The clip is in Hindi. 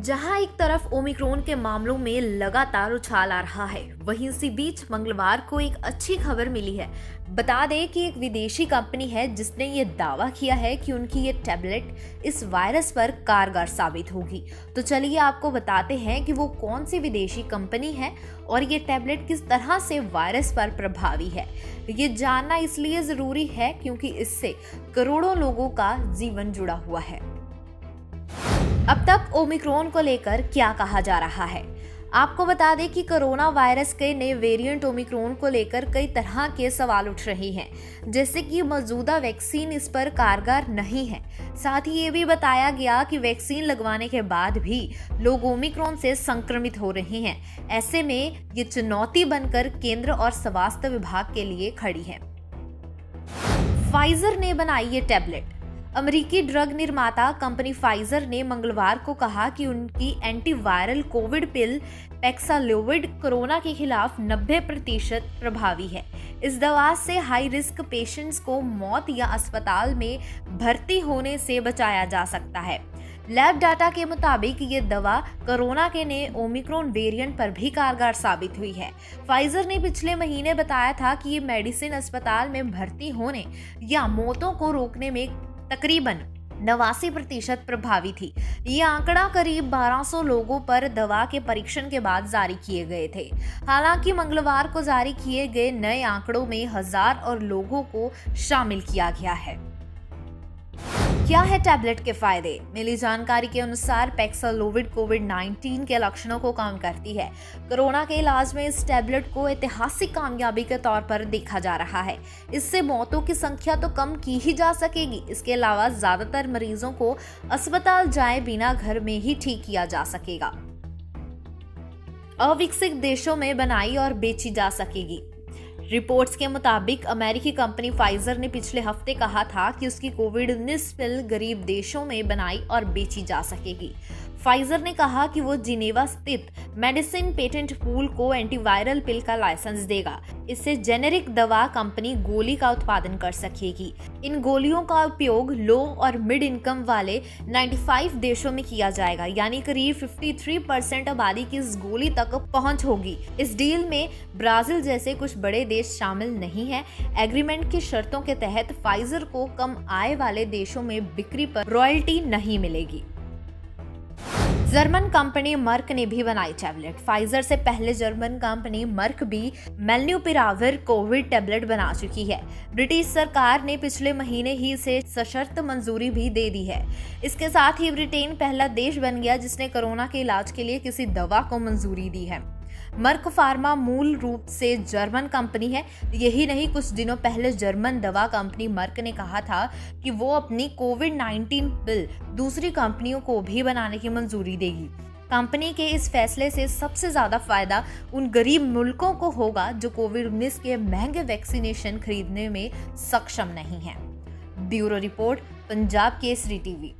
जहां एक तरफ ओमिक्रॉन के मामलों में लगातार उछाल आ रहा है, वहीं इसी बीच मंगलवार को एक अच्छी खबर मिली है। बता दें कि एक विदेशी कंपनी है जिसने ये दावा किया है कि उनकी ये टैबलेट इस वायरस पर कारगर साबित होगी। तो चलिए आपको बताते हैं कि वो कौन सी विदेशी कंपनी है और ये टैबलेट किस तरह से वायरस पर प्रभावी है। ये जानना इसलिए जरूरी है क्योंकि इससे करोड़ों लोगों का जीवन जुड़ा हुआ है। अब तक ओमिक्रॉन को लेकर क्या कहा जा रहा है? आपको बता दें कि कोरोना वायरस के नए वेरिएंट ओमिक्रॉन को लेकर कई तरह के सवाल उठ रहे हैं, जैसे कि मौजूदा वैक्सीन इस पर कारगर नहीं है। साथ ही ये भी बताया गया कि वैक्सीन लगवाने के बाद भी लोग ओमिक्रॉन से संक्रमित हो रहे हैं। ऐसे में ये चुनौती बनकर केंद्र और स्वास्थ्य विभाग के लिए खड़ी है। फाइजर ने बनाई ये टैबलेट। अमेरिकी ड्रग निर्माता कंपनी फाइजर ने मंगलवार को कहा कि उनकी एंटीवायरल कोविड पिल पैक्सालोविड कोरोना के खिलाफ 90% प्रभावी है। इस दवा से हाई रिस्क पेशेंट्स को मौत या अस्पताल में भर्ती होने से बचाया जा सकता है। लैब डाटा के मुताबिक ये दवा कोरोना के नए ओमिक्रॉन वेरिएंट पर भी कारगर साबित हुई है। फाइजर ने पिछले महीने बताया था कि ये मेडिसिन अस्पताल में भर्ती होने या मौतों को रोकने में तकरीबन 89% प्रभावी थी। ये आंकड़ा करीब 1200 लोगों पर दवा के परीक्षण के बाद जारी किए गए थे। हालांकि मंगलवार को जारी किए गए नए आंकड़ों में 1000 और लोगों को शामिल किया गया है। क्या है टैबलेट के फायदे? मिली जानकारी के अनुसार पैक्सालोविड कोविड-19 के लक्षणों को कम करती है। कोरोना के इलाज में इस टैबलेट को ऐतिहासिक कामयाबी के तौर पर देखा जा रहा है। इससे मौतों की संख्या तो कम की ही जा सकेगी। इसके अलावा ज्यादातर मरीजों को अस्पताल जाए बिना घर में ही ठीक किया जा सकेगा। अविकसित देशों में बनाई और बेची जा सकेगी। रिपोर्ट्स के मुताबिक अमेरिकी कंपनी फाइजर ने पिछले हफ्ते कहा था कि उसकी कोविड-19 पिल गरीब देशों में बनाई और बेची जा सकेगी। फाइजर ने कहा कि वो जिनेवा स्थित मेडिसिन पेटेंट पूल को एंटीवायरल पिल का लाइसेंस देगा। इससे जेनेरिक दवा कंपनी गोली का उत्पादन कर सकेगी। इन गोलियों का उपयोग लो और मिड इनकम वाले 95 देशों में किया जाएगा, यानी करीब 53% आबादी की इस गोली तक पहुंच होगी। इस डील में ब्राजील जैसे कुछ बड़े देश शामिल नहीं है। एग्रीमेंट की शर्तों के तहत फाइजर को कम आय वाले देशों में बिक्री पर रॉयल्टी नहीं मिलेगी। जर्मन कंपनी मर्क ने भी बनाई टैबलेट। फाइजर से पहले जर्मन कंपनी मर्क भी मेल्नुपिराविर कोविड टैबलेट बना चुकी है। ब्रिटिश सरकार ने पिछले महीने ही इसे सशर्त मंजूरी भी दे दी है। इसके साथ ही ब्रिटेन पहला देश बन गया जिसने कोरोना के इलाज के लिए किसी दवा को मंजूरी दी है। मर्क फार्मा मूल रूप से जर्मन कंपनी है। यही नहीं, कुछ दिनों पहले जर्मन दवा कंपनी मर्क ने कहा था कि वो अपनी कोविड-19 पिल दूसरी कंपनियों को भी बनाने की मंजूरी देगी। कंपनी के इस फैसले से सबसे ज्यादा फायदा उन गरीब मुल्कों को होगा जो कोविड-19 के महंगे वैक्सीनेशन खरीदने में सक्षम नहीं है। Bureau report, Punjab Kesari TV.